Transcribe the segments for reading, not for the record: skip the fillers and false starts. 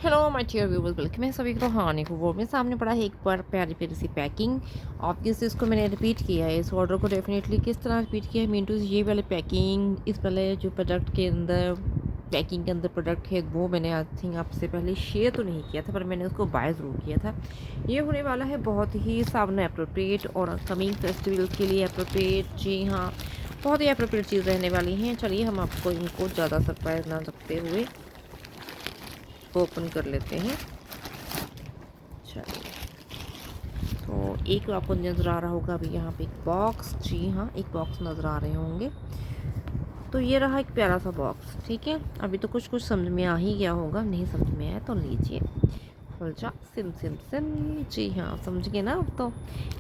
Hello my dear viewers, welcome है सभी को हानि को। वो मेरे सामने पड़ा है एक बार प्यारी प्यारी सी पैकिंग। ऑब्वियसली इसको मैंने रिपीट किया है, इस ऑर्डर को डेफिनेटली किस तरह रिपीट किया है मीन टू ये वाले पैकिंग, इस वाले जो प्रोडक्ट के अंदर पैकिंग के अंदर प्रोडक्ट है वो मैंने आई थिंक आपसे पहले शेयर तो नहीं किया था, पर मैंने उसको बाय ज़रूर किया था। ये होने वाला है बहुत ही सामने अप्रोप्रिएट और कमिंग फेस्टिवल के लिए अप्रोप्रिएट। जी हाँ, बहुत ही अप्रोप्रिएट चीज़ रहने वाली हैं। चलिए हम आपको इनको ज़्यादा सरप्राइज ना रखते हुए ओपन कर लेते हैं। चलिए, तो एक आपको नज़र आ रहा होगा अभी यहाँ पे एक बॉक्स। जी हाँ, एक बॉक्स नज़र आ रहे होंगे। तो ये रहा एक प्यारा सा बॉक्स। ठीक है, अभी तो कुछ कुछ समझ में आ ही गया होगा, नहीं समझ में आया तो लीजिए फलजा सिम सिम सिम। जी हाँ, समझ गए ना। अब तो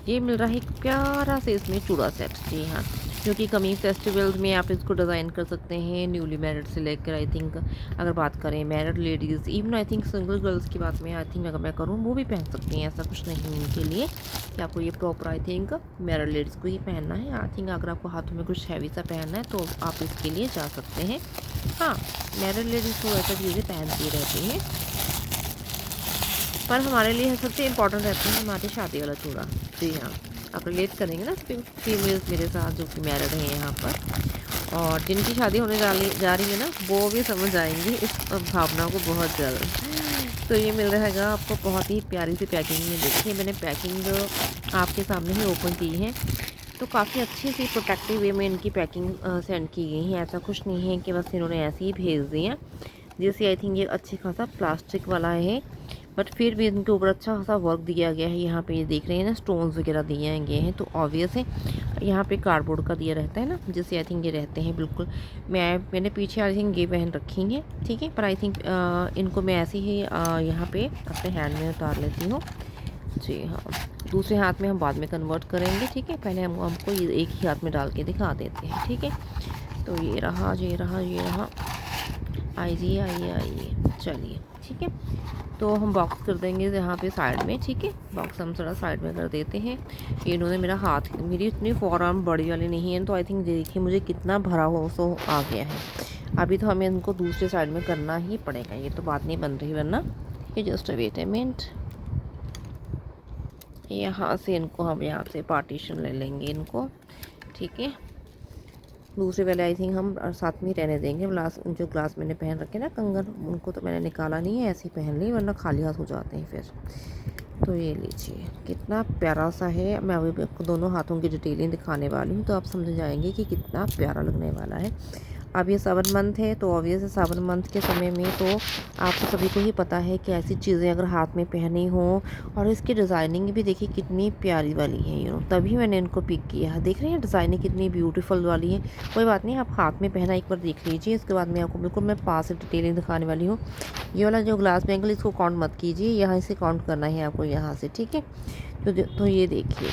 ये मिल रहा है एक प्यारा से इसमें चूड़ा सेट। जी हाँ, जो कि कमिंग फेस्टिवल्स में आप इसको डिज़ाइन कर सकते हैं, न्यूली मैरिड से लेकर आई थिंक अगर बात करें married ladies, even I think single girls की बात में आई थिंक अगर मैं करूँ वो भी पहन सकती हैं। ऐसा कुछ नहीं उनके लिए कि आपको ये proper I think married ladies को ही पहनना है। आई थिंक अगर आपको हाथों में कुछ हैवी सा पहनना है तो आप इसके लिए जा सकते हैं। हाँ, मैरिड लेडीज़ तो ऐसा चीज़ें पहनती रहती हैं, पर हमारे लिए सबसे इम्पोर्टेंट रहता है हमारी शादी वाला चूड़ा। जी हाँ, आप रिलेट करेंगे ना फीमेल्स मेरे साथ जो कि मैरिड हैं यहाँ पर, और जिनकी शादी होने जा रही है ना, वो भी समझ आएंगी इस भावना को बहुत जल्द। तो ये मिल रहेगा आपको बहुत ही प्यारी सी पैकिंग में। देखिए, मैंने पैकिंग आपके सामने ही ओपन की है, तो काफ़ी अच्छी सी प्रोटेक्टिव वे में इनकी पैकिंग सेंड की गई है। ऐसा कुछ नहीं है कि बस इन्होंने ऐसे ही भेज दी है। जैसे आई थिंक ये अच्छी खासा प्लास्टिक वाला है, बट फिर भी इनके ऊपर अच्छा खासा वर्क दिया गया है। यहाँ पे ये देख रहे हैं ना, स्टोन्स वगैरह दिए गए हैं, तो ऑब्वियस है यहाँ पे कार्डबोर्ड का दिया रहता है ना, जिससे आई थिंक ये रहते हैं बिल्कुल। मैंने पीछे आई थिंक ये पहन रखी हैं, ठीक है, पर आई थिंक इनको मैं ऐसे ही यहाँ पे अपने हैंड में उतार लेती हूँ। जी हाँ, दूसरे हाथ में हम बाद में कन्वर्ट करेंगे। ठीक है, पहले हमको ये एक ही हाथ में डाल के दिखा देते हैं। ठीक है, तो ये रहा, ये रहा, ये रहा। आइए आइए आइए, चलिए ठीक है। तो हम बॉक्स कर देंगे यहाँ पे साइड में। ठीक है, बॉक्स हम थोड़ा साइड में कर देते हैं। ये इन्होंने मेरा हाथ, मेरी इतनी फॉरआर्म बड़ी वाली नहीं है, तो आई थिंक देखिए मुझे कितना भरा हो सो आ गया है। अभी तो हमें इनको दूसरे साइड में करना ही पड़ेगा, ये तो बात नहीं बन रही वरना। ये जस्ट वेट ए मिनट, यहाँ से इनको हम यहाँ से पार्टीशन ले लेंगे इनको। ठीक है, दूसरे वाले आई थिंक हम साथ में ही रहने देंगे। जो ग्लास मैंने पहन रखे ना कंगन, उनको तो मैंने निकाला नहीं है, ऐसे ही पहन ली, वरना खाली हाथ हो जाते हैं फिर। तो ये लीजिए, कितना प्यारा सा है। मैं अभी आपको दोनों हाथों की डिटेलिंग दिखाने वाली हूँ, तो आप समझ जाएंगे कि कितना प्यारा लगने वाला है। अब ये सावन मंथ है, तो ऑब्वियस सावन मंथ के समय में तो आपको सभी को ही पता है कि ऐसी चीज़ें अगर हाथ में पहनी हो, और इसकी डिज़ाइनिंग भी देखिए कितनी प्यारी वाली है, तभी मैंने इनको पिक किया। देख रहे हैं डिज़ाइनिंग कितनी ब्यूटीफुल वाली है। कोई बात नहीं, आप हाथ में पहना एक बार देख लीजिए, इसके बाद मैं आपको बिल्कुल मैं पास से डिटेलिंग दिखाने वाली हूँ। ये वाला जो ग्लास बैंगल, इसको काउंट मत कीजिए, यहाँ से काउंट करना है आपको, यहाँ से। ठीक है, तो ये देखिए,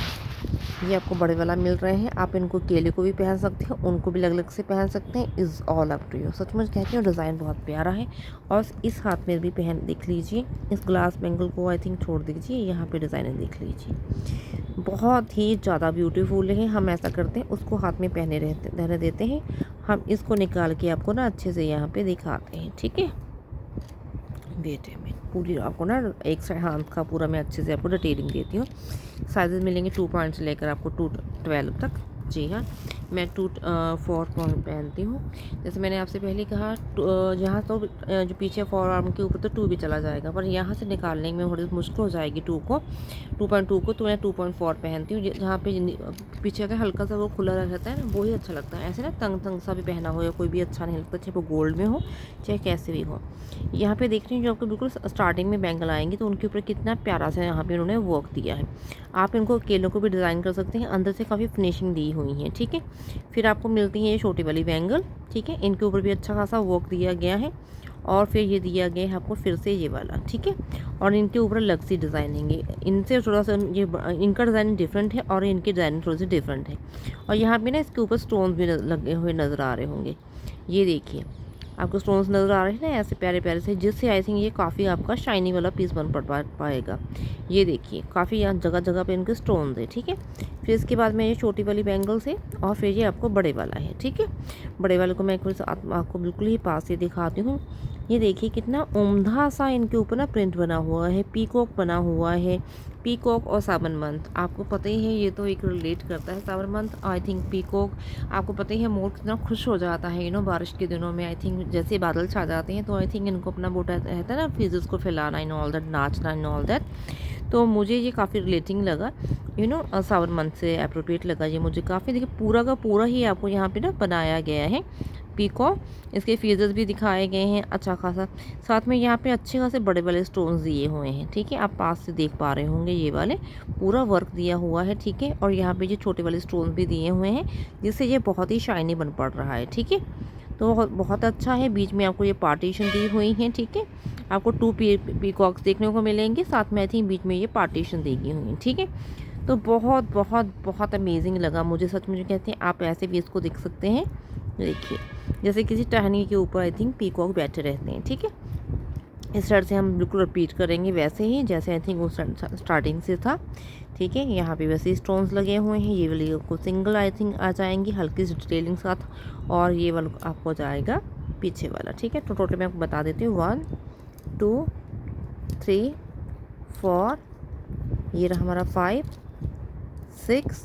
ये आपको बड़े वाला मिल रहे हैं। आप इनको केले को भी पहन सकते हैं, उनको भी अलग अलग से पहन सकते हैं। Is all up to you. सचमुच कहती हूँ, डिज़ाइन बहुत प्यारा है। और इस हाथ में भी पहन देख लीजिए, इस ग्लास बैंगल को आई थिंक छोड़ दीजिए, यहाँ पे डिज़ाइन देख लीजिए, बहुत ही ज़्यादा ब्यूटीफुल है। हम ऐसा करते हैं, उसको हाथ में रहने देते हैं। हम इसको निकाल के आपको ना अच्छे से यहाँ पर दिखाते हैं। ठीक है, बेटे में पूरी आपको ना एक साइड हाथ का पूरा मैं अच्छे से आपको डिटेलिंग देती हूँ। साइजेस मिलेंगे 2 पॉइंट से लेकर आपको 2 12 तक। जी हाँ, मैं 4 पॉइंट पहनती हूँ। जैसे मैंने आपसे पहले कहा, यहाँ तो जो पीछे फॉर आर्म के ऊपर तो 2 भी चला जाएगा, पर यहाँ से निकालने में थोड़ी मुश्किल हो जाएगी 2.2 को, तो मैं 2.4 पहनती हूँ। जहाँ पे पीछे का हल्का सा वो खुला रहता है ना, वो ही अच्छा लगता है। ऐसे ना तंग तंग सा भी पहना हो या कोई भी अच्छा नहीं लगता, चाहे वो गोल्ड में हो चाहे कैसे भी हो। यहाँ पे देख रही हूँ जो आपको बिल्कुल स्टार्टिंग में बैंगल आएंगे, तो उनके ऊपर कितना प्यारा सा यहाँ पे उन्होंने वर्क दिया है। आप इनको केलों को भी डिज़ाइन कर सकते हैं, अंदर से काफ़ी फिनिशिंग दी हुई है। ठीक है, फिर आपको मिलती है ये छोटी वाली बैंगल। ठीक है, इनके ऊपर भी अच्छा खासा वर्क दिया गया है, और फिर ये दिया गया है आपको फिर से ये वाला। ठीक है, और इनके ऊपर अलग सी डिज़ाइनिंग है, इनसे थोड़ा सा ये इनका डिज़ाइन डिफरेंट है और इनके डिज़ाइन थोड़ी सी डिफरेंट है। और यहाँ पे ना इसके ऊपर स्टोन भी लगे हुए नज़र आ रहे होंगे। ये देखिए, आपको स्टोन्स नज़र आ रहे हैं ना, ऐसे प्यारे प्यारे से, जिससे आई थिंक ये काफ़ी आपका शाइनी वाला पीस बन पड़ पाएगा। ये देखिए, काफ़ी यहाँ जगह जगह पे इनके स्टोन्स है। ठीक है, फिर इसके बाद में ये छोटी वाली बैंगल्स है, और फिर ये आपको बड़े वाला है। ठीक है, बड़े वाले को मैं एक बार आपको बिल्कुल ही पास से दिखाती हूँ। ये देखिए कितना उम्दा सा इनके ऊपर ना प्रिंट बना हुआ है, पीकॉक बना हुआ है। पीकॉक और सावन मंथ आपको पता ही है, ये तो एक रिलेट करता है सावन मंथ। आई थिंक पीकॉक आपको पता ही है, मोर कितना खुश हो जाता है बारिश के दिनों में। आई थिंक जैसे बादल छा जाते हैं तो आई थिंक इनको अपना वो रहता है ना फिज़ल्स को फैलाना इन ऑल दैट, नाचना इन ऑल दैट। तो मुझे ये काफ़ी रिलेटिंग लगा, सावन मंथ से अप्रोप्रिएट लगा ये मुझे काफ़ी। देखिए पूरा का पूरा ही आपको यहाँ पे ना बनाया गया है पीकॉक। इसके फीचर्स भी दिखाए गए हैं अच्छा खासा। साथ में यहाँ पे अच्छे खासे बड़े बड़े स्टोन्स दिए हुए हैं, ठीक है। आप पास से देख पा रहे होंगे ये वाले, पूरा वर्क दिया हुआ है, ठीक है। और यहाँ पे ये छोटे वाले स्टोन्स भी दिए हुए हैं जिससे ये बहुत ही शाइनी बन पड़ रहा है, ठीक है। तो बहुत अच्छा है। बीच में आपको ये पार्टीशन दी हुई है, ठीक है। आपको 2 पीकॉक्स देखने को मिलेंगे, साथ में आई थिंक बीच में ये पार्टीशन दी गई हुई है, ठीक है। तो बहुत बहुत बहुत अमेजिंग लगा मुझे, सच मुझे कहते हैं आप ऐसे भी इसको देख सकते हैं। देखिए जैसे किसी टहनी के ऊपर आई थिंक पीकॉक बैठे रहते हैं, ठीक है। इस तरह से हम बिल्कुल रिपीट करेंगे वैसे ही जैसे आई थिंक वो स्टार्टिंग से था, ठीक है। यहाँ पे वैसे स्टोन्स लगे हुए हैं। ये वाली आपको सिंगल आई थिंक आ जाएंगी हल्की सी डिटेलिंग साथ, और ये वाला आपको जाएगा पीछे वाला, ठीक है। तो टोटल मैं आपको बता देती हूँ 1 2 3 4, ये रहा हमारा 5 6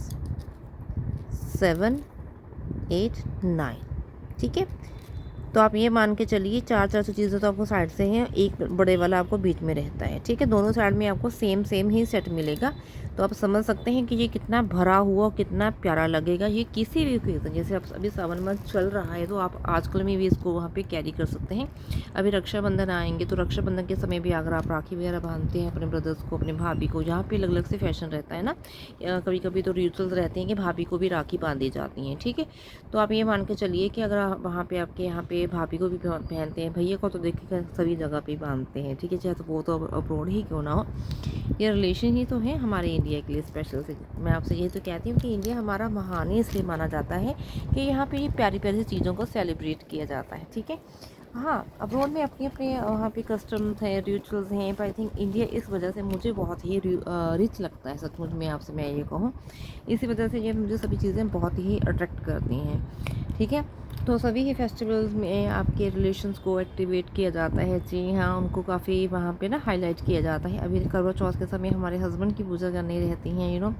7 8 9, ठीक है। तो आप ये मान के चलिए 4 चीज़ें तो आपको साइड से हैं, एक बड़े वाला आपको बीच में रहता है, ठीक है। दोनों साइड में आपको सेम ही सेट मिलेगा। तो आप समझ सकते हैं कि ये कितना भरा हुआ, कितना प्यारा लगेगा। ये किसी भी ओकेजन, जैसे अब अभी सावन मंथ चल रहा है तो आप आजकल में भी इसको वहाँ पे कैरी कर सकते हैं। अभी रक्षाबंधन आएंगे तो रक्षाबंधन के समय भी अगर आप राखी वगैरह बांधते हैं अपने ब्रदर्स को, अपने भाभी को, यहाँ पे अलग अलग से फैशन रहता है ना, कभी कभी तो रिचुअल्स रहते हैं कि भाभी को भी राखी बांधी जाती हैं, ठीक है। तो आप ये मान के चलिए कि अगर वहाँ पे आपके यहाँ पे भाभी को भी पहनते हैं, भैया को तो देखिए सभी जगह पे बांधते हैं, ठीक है। चाहे तो वो तो अब्रोड ही क्यों ना हो, ये रिलेशन ही तो है हमारे इंडिया के लिए स्पेशल से। मैं आपसे यही तो कहती हूँ कि इंडिया हमारा महान ही इसलिए माना जाता है कि यहाँ पे ये प्यारी प्यारी चीज़ों को सेलिब्रेट किया जाता है, ठीक है। हाँ, अब्रोड में अपने अपने वहाँ पे कस्टम्स हैं, रिचुअल्स हैं, पर आई थिंक इंडिया इस वजह से मुझे बहुत ही रिच लगता है सचमुच में आपसे मैं ये कहूँ। इसी वजह से ये मुझे सभी चीज़ें बहुत ही अट्रैक्ट करती हैं, ठीक है। तो सभी ही फेस्टिवल्स में आपके रिलेशंस को एक्टिवेट किया जाता है, जी हाँ, उनको काफ़ी वहाँ पे ना हाईलाइट किया जाता है। अभी करवा चौथ के समय हमारे हस्बैंड की पूजा करनी रहती हैं,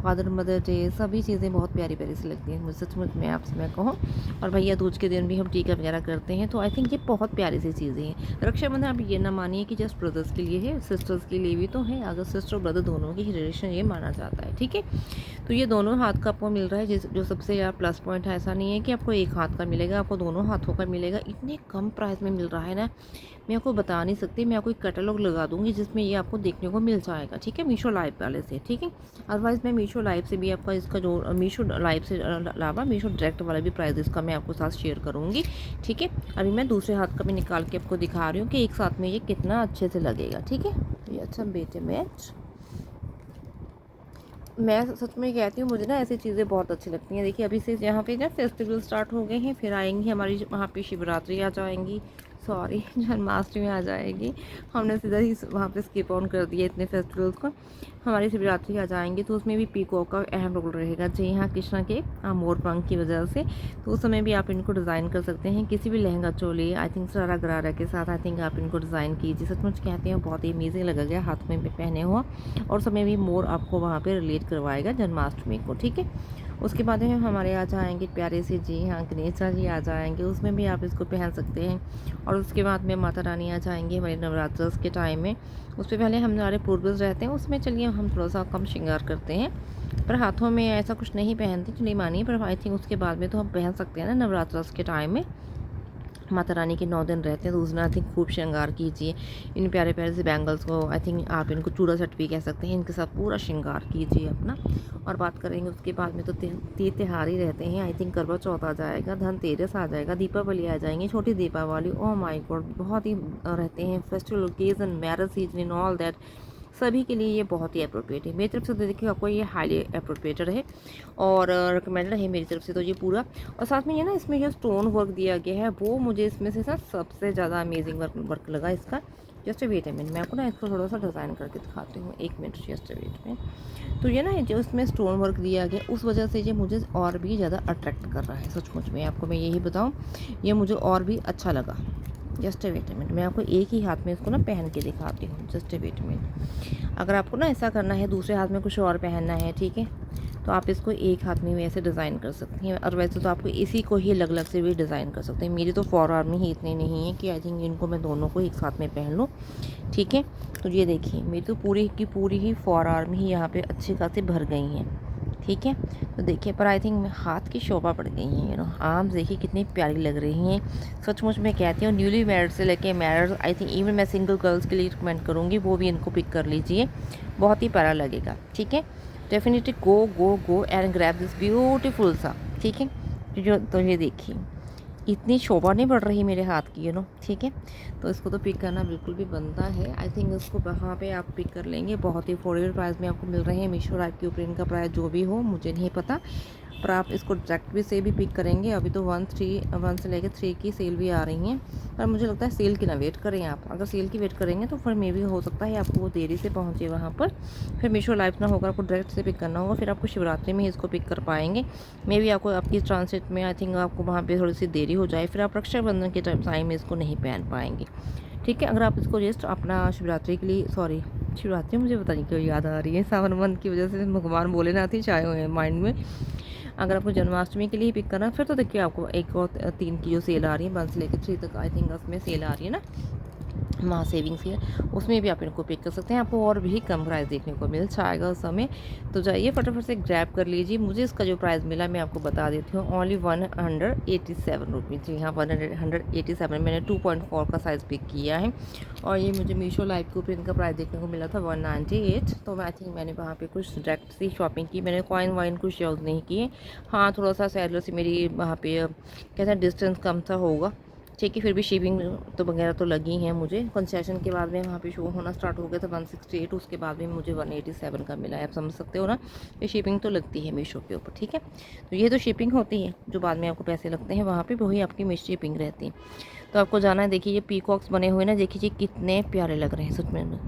फादर मदर डे, सभी चीज़ें बहुत प्यारी प्यारी सी लगती हैं मुझे सचमुच में आपसे मैं कहूँ। और भैया दूज के दिन भी हम टीका वगैरह करते हैं, तो आई थिंक ये बहुत प्यारी सी चीज़ें हैं। रक्षाबंधन आप ये ना मानिए कि जस्ट ब्रदर्स के लिए है, सिस्टर्स के लिए भी तो है। अगर सिस्टर ब्रदर दोनों की रिलेशन ये माना जाता है, ठीक है। तो ये दोनों हाथ का आपको मिल रहा है, जो सबसे ज़्यादा प्लस पॉइंट है। ऐसा नहीं है कि आपको एक हाथ का मिलेगा, आपको दोनों हाथों का मिलेगा। इतने कम प्राइस में मिल रहा है ना, मैं आपको बता नहीं सकती। मैं आपको एक कैटलॉग लगा दूंगी जिसमें ये आपको देखने को मिल जाएगा, ठीक है, मीशो लाइव वाले से, ठीक है। अदरवाइज़ मैं मीशो लाइव से भी आपका इसका जो मीशो लाइव से अलावा मीशो डायरेक्ट वाला भी प्राइस इसका मैं आपको साथ शेयर करूँगी, ठीक है। अभी मैं दूसरे हाथ का भी निकाल के आपको दिखा रही हूँ कि एक साथ में ये कितना अच्छे से लगेगा, ठीक है। ये अच्छा बेटे मैच, मैं सच में कहती हूँ मुझे ना ऐसी चीज़ें बहुत अच्छी लगती हैं। देखिए अभी से यहाँ पे ना फेस्टिवल स्टार्ट हो गए हैं, फिर आएंगी हमारी वहाँ पे शिवरात्रि आ जाएंगी, सॉरी जन्माष्टमी आ जाएगी। हमने सीधा ही वहाँ पे स्किप ऑन कर दिया इतने फेस्टिवल्स को। हमारी शिवरात्रि आ जाएंगी तो उसमें भी पीकॉक का अहम रोल रहेगा, जी हाँ, कृष्णा के मोर पंख की वजह से। तो उस समय भी आप इनको डिज़ाइन कर सकते हैं किसी भी लहंगा चोली, आई थिंक सरारा गरारा के साथ। आई थिंक आप इनको डिज़ाइन कीजिए, सचमुच कहते हैं बहुत ही अमेजिंग लगा गया हाथ में पहने हुआ। और समय भी मोर आपको वहाँ पर रिलेट करवाएगा जन्माष्टमी को, ठीक है। उसके बाद में हमारे आ जाएंगे प्यारे से, जी हाँ, गणेशा जी आ जाएंगे, उसमें भी आप इसको पहन सकते हैं। और उसके बाद में माता रानी आ जाएंगी हमारे नवरात्र के टाइम में। उससे पहले हमारे पूर्वज रहते हैं, उसमें चलिए हम थोड़ा सा कम श्रृंगार करते हैं, पर हाथों में ऐसा कुछ नहीं पहनते, चलिए मानिए। पर आई थिंक उसके बाद में तो हम पहन सकते हैं ना नवरात्र के टाइम में। माता रानी के 9 दिन रहते हैं, तो उस दिन आई थिंक खूब श्रृंगार कीजिए। इन प्यारे प्यारे से बैंगल्स को, आई थिंक आप इनको चूड़ा सेट भी कह सकते हैं, इनके साथ पूरा श्रृंगार कीजिए अपना। और बात करेंगे उसके बाद में तो त्योहार ही रहते हैं। आई थिंक करवा चौथ आ जाएगा, धनतेरस आ जाएगा, दीपावली आ जाएंगी, छोटी दीपावली, ओह माय गॉड, बहुत ही रहते हैं festival occasion, marriage season in all that. सभी के लिए ये बहुत ही अप्रोप्रिएट है। मेरी तरफ से तो देखिए आपको ये हाईली अप्रोप्रिएटेड है और रिकमेंडेड है मेरी तरफ से तो ये पूरा। और साथ में ये ना इसमें जो स्टोन वर्क दिया गया है वो मुझे इसमें से ना सबसे ज़्यादा अमेजिंग वर्क लगा इसका। जस्ट वेट है, मैं आपको ना इसको थोड़ा सा डिज़ाइन करके दिखाती हूँ, 1 मिनट, जस्ट वेट में। तो ये ना जो इसमें स्टोन वर्क दिया गया उस वजह से ये मुझे और भी ज़्यादा अट्रैक्ट कर रहा है, सचमुच में आपको मैं यही बताऊँ, ये मुझे और भी अच्छा लगा। जस्ट वेट मिनट, मैं आपको एक ही हाथ में इसको ना पहन के दिखाती हूँ। जस्ट वेट मिनट, अगर आपको ना ऐसा करना है दूसरे हाथ में कुछ और पहनना है, ठीक है, तो आप इसको एक हाथ में भी ऐसे डिज़ाइन कर सकती हैं। और वैसे तो आपको इसी को ही अलग अलग से भी डिज़ाइन कर सकते हैं। मेरी तो फॉर आर्म ही इतने नहीं है कि आई थिंक इनको मैं दोनों को एक साथ में पहन लूँ, ठीक है। तो ये देखिए मेरी तो पूरी की पूरी ही फॉर आर्म ही यहाँ पे अच्छी खासी भर गई हैं, ठीक है। तो देखिए पर आई थिंक हाथ की शोभा बढ़ गई है, आर्म्स देखिए कितनी प्यारी लग रही हैं। सचमुच में कहती हूँ न्यूली मैरिड से लेके मैरिड, आई थिंक इवन मैं सिंगल गर्ल्स के लिए रिकमेंड करूँगी, वो भी इनको पिक कर लीजिए, बहुत ही प्यारा लगेगा, ठीक है। Definitely go go go and grab this beautiful सा, ठीक है। तो ये देखिए इतनी शोभा नहीं बढ़ रही मेरे हाथ की, ठीक है। तो इसको तो पिक करना बिल्कुल भी बनता है। आई थिंक इसको वहाँ पे आप पिक कर लेंगे, बहुत ही अफोर्डेबल प्राइस में आपको मिल रहे हैं। मीशो ऐप के ऊपर इनका प्राइस जो भी हो मुझे नहीं पता, पर आप इसको डायरेक्ट भी से भी पिक करेंगे। अभी तो 1 से लेकर 3 की सेल भी आ रही हैं, पर मुझे लगता है सेल की ना वेट करें आप। अगर सेल की वेट करेंगे तो फिर मे भी हो सकता है आपको वो देरी से पहुँचे वहाँ पर, फिर मीशो लाइव ना होगा, आपको डायरेक्ट से पिक करना होगा, फिर आपको शिवरात्रि में ही इसको पिक कर पाएंगे। मे भी आपको आपकी ट्रांसिट में आई थिंक आपको वहाँ पर थोड़ी सी देरी हो जाए, फिर आप रक्षाबंधन के टाइम में इसको नहीं पहन पाएंगे, ठीक है। अगर आप इसको जस्ट अपना शिवरात्रि के लिए, सॉरी शिवरात्रि मुझे पता नहीं क्यों याद आ रही है, सावन मंथ की वजह से भगवान बोले ना थी छाए हुए हैं माइंड में। अगर आपको जन्माष्टमी के लिए पिक करना फिर तो देखिए आपको 1 और 3 की जो सेल आ रही है 1 से लेकर 3 तक, आई थिंक उसमें सेल आ रही है ना, माँ सेविंग्स है, उसमें भी आप इनको पिक कर सकते हैं। आपको और भी कम प्राइस देखने को मिल जाएगा उस समय। तो जाइए फटाफट से ग्रैब कर लीजिए। मुझे इसका जो प्राइस मिला मैं आपको बता देती हूँ, ओनली 187 रुपीज़। जी हाँ 187, मैंने 2.4 का साइज़ पिक किया है। और ये मुझे मीशो लाइव के ऊपर इनका प्राइस देखने को मिला था 198। तो आई थिंक मैंने वहाँ पर कुछ डायरेक्ट सी शॉपिंग की, मैंने कॉइन वाइन कुछ यूज़ नहीं किए। हाँ थोड़ा सा सैलर से मेरी वहाँ पर कहते हैं डिस्टेंस कम सा होगा, ठीक है, फिर भी शिपिंग तो वगैरह तो लगी हैं मुझे। कंसेशन के बाद में वहाँ पे शो होना स्टार्ट हो गया था 168, उसके बाद में मुझे 187 का मिला है। आप समझ सकते हो ना, ये शिपिंग तो लगती है मीशो के ऊपर, ठीक है। तो ये तो शिपिंग होती है, जो बाद में आपको पैसे लगते हैं वहाँ पे वही आपकी मिस शिपिंग रहती है। तो आपको जाना है, देखिए ये पीकॉक्स बने हुए ना, देखिए कितने प्यारे लग रहे हैं सच में,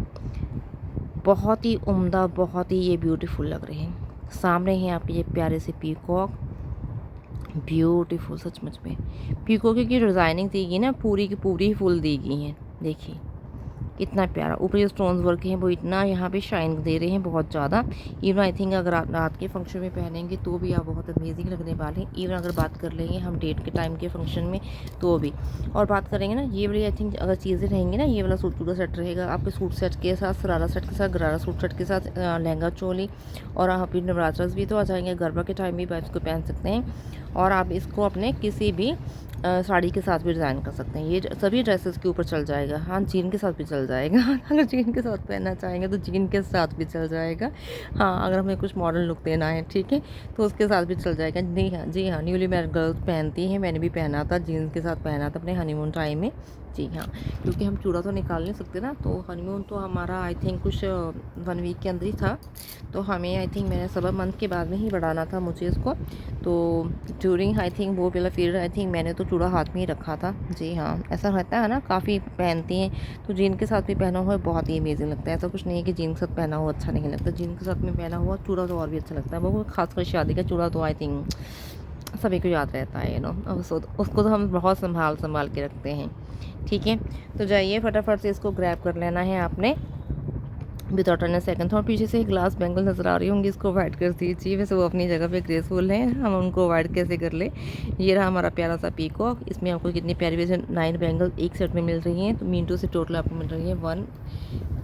बहुत ही उम्दा, बहुत ही ये ब्यूटीफुल लग रहे हैं। सामने हैं आपके ये प्यारे से पीकॉक, ब्यूटीफुल सचमुच में। पीकॉक की डिज़ाइनिंग दी गई ना पूरी की पूरी फुल दी गई हैं, देखिए कितना प्यारा। ऊपर जो स्टोन्स वर्क हैं वो इतना यहाँ पे शाइन दे रहे हैं बहुत ज़्यादा। इवन आई थिंक अगर आप रात के फंक्शन में पहनेंगे तो भी आप बहुत अमेजिंग लगने वाले हैं। इवन अगर बात कर लेंगे हम डेट के टाइम के फंक्शन में तो भी। और बात करेंगे ना ये वाली आई थिंक अगर चीज़ें रहेंगी ना, ये वाला सूट चूड़ा सेट रहेगा आपके सूट सेट के साथ, सरारा सेट के साथ, गरारा सूट सेट के साथ, लहंगा चोली, और आप भी नवरात्र भी तो आ जाएंगे, गरबा के टाइम भी आप इसको पहन सकते हैं। और आप इसको अपने किसी भी साड़ी के साथ भी डिज़ाइन कर सकते हैं। ये सभी ड्रेसेस के ऊपर चल जाएगा। हाँ जीन के साथ भी चल जाएगा अगर जीन के साथ पहनना चाहेंगे तो जीन के साथ भी चल जाएगा। हाँ अगर हमें कुछ मॉडर्न लुक देना है, ठीक है, तो उसके साथ भी चल जाएगा। जी हाँ न्यूली मैरिड गर्ल्स पहनती हैं, मैंने भी पहना था, जीन्स के साथ पहना था अपने हनीमून टाइम में। जी हाँ, क्योंकि हम चूड़ा तो निकाल नहीं सकते ना, तो हनीमून तो हमारा आई थिंक कुछ 1 वीक के अंदर ही था, तो हमें आई थिंक मैंने 7 मंथ के बाद में ही बढ़ाना था मुझे इसको। तो ड्यूरिंग आई थिंक वो पहला पीरियड आई थिंक मैंने तो चूड़ा हाथ में ही रखा था। जी हाँ ऐसा रहता है ना, काफ़ी पहनती हैं, तो जीन के साथ भी पहना हुआ बहुत ही अमेजिंग लगता है। ऐसा कुछ नहीं है कि जीन के साथ पहना हुआ अच्छा नहीं लगता, जीन के साथ में पहना हुआ चूड़ा तो और भी अच्छा लगता है। वो खासकर शादी का चूड़ा तो आई थिंक सभी को याद रहता है, उसको तो हम बहुत संभाल के रखते हैं, ठीक है। तो जाइए फटाफट से इसको ग्रैब कर लेना है आपने विदाउट एनी सेकंड। थोड़ा पीछे से ग्लास बैंगल नज़र आ रही होंगी, इसको अवॉइड कर दीजिए। वैसे वो अपनी जगह पे ग्रेसफुल हैं, हम उनको अवॉइड कैसे कर ले। ये रहा हमारा प्यारा सा पीकॉक, इसमें आपको कितनी प्यारी वैसे 9 बैंगल एक सेट में मिल रही हैं। तो मीटू से टोटल आपको मिल रही है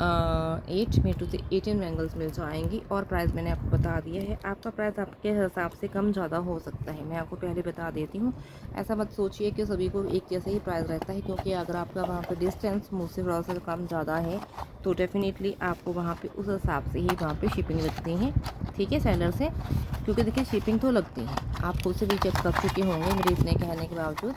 8 मीटू से 18 बैंगल्स मिल जाएंगी। और प्राइस मैंने आपको बता दिया है, आपका प्राइस आपके हिसाब से कम ज़्यादा हो सकता है, मैं आपको पहले बता देती हूँ। ऐसा मत सोचिए कि सभी को एक जैसे ही प्राइस रहता है, क्योंकि अगर आपका वहाँ पर डिस्टेंस मुझसे थोड़ा सा कम ज़्यादा है तो डेफिनेटली आपको वहाँ पे उस हिसाब से ही वहाँ पे शिपिंग लगती हैं, ठीक है, सेलर से। क्योंकि देखिए शिपिंग तो लगती है, आप खुद से भी चेक कर चुके होंगे मेरे इतने कहने के बावजूद,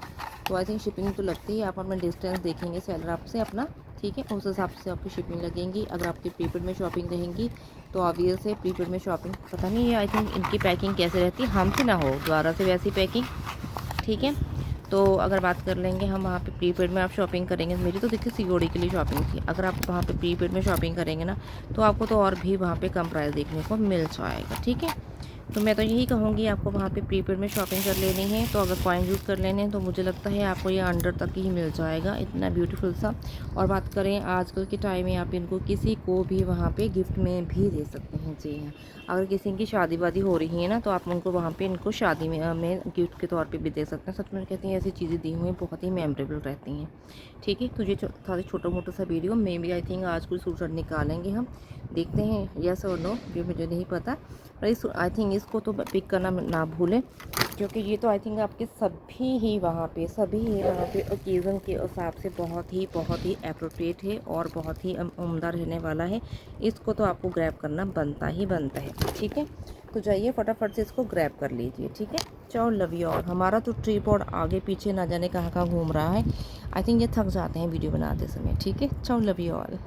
तो आई थिंक शिपिंग तो लगती है। आप अपना डिस्टेंस देखेंगे सेलर आपसे अपना, ठीक है, उस हिसाब से आपकी शिपिंग लगेंगी। अगर आपकी प्रीपेड में शॉपिंग रहेंगी तो ऑब्वियस है प्रीपेड में शॉपिंग, पता नहीं ये आई थिंक इनकी पैकिंग कैसे रहती है, हमसे ना हो दोबारा से वैसी पैकिंग, ठीक है। तो अगर बात कर लेंगे हम वहाँ पे प्रीपेड में आप शॉपिंग करेंगे, मेरी तो देखिए सीओडी के लिए शॉपिंग थी। अगर आप वहाँ पे प्रीपेड में शॉपिंग करेंगे ना तो आपको तो और भी वहाँ पे कम प्राइस देखने को मिल जाएगा, ठीक है। तो मैं तो यही कहूँगी आपको वहाँ पे प्रीपेड में शॉपिंग कर लेनी है। तो अगर कॉइन यूज़ कर लेने हैं तो मुझे लगता है आपको ये अंडर तक ही मिल जाएगा, इतना ब्यूटीफुल सा। और बात करें आजकल के टाइम में, आप इनको किसी को भी वहाँ पे गिफ्ट में भी दे सकते हैं। जी हाँ, अगर किसी की शादी वादी हो रही है ना, तो आप उनको वहाँ पे इनको शादी में गिफ्ट के तौर पे भी दे सकते हैं। सच में कहती हैं ऐसी चीज़ें दी हुई बहुत ही मेमोरेबल रहती हैं। ठीक है, तो ये था छोटा मोटा सा video. Maybe I think आज कोई सूट निकालेंगे हम, देखते हैं यस और नो, ये मुझे नहीं पता। पर इस आई थिंक इसको तो पिक करना ना भूलें, क्योंकि ये तो आई थिंक आपके सभी ही वहाँ पे ओकेज़न के हिसाब से बहुत ही एप्रोप्रिएट है और बहुत ही उम्दा रहने वाला है। इसको तो आपको ग्रैब करना बनता ही बनता है। ठीक है, तो जाइए फटाफट से इसको ग्रैब कर लीजिए। ठीक है, चाओ, लव यू ऑल। हमारा तो ट्रीपॉड आगे पीछे ना जाने कहाँ कहाँ घूम रहा है। आई थिंक ये थक जाते हैं वीडियो बनाते समय। ठीक है, चाओ, लव यू ऑल।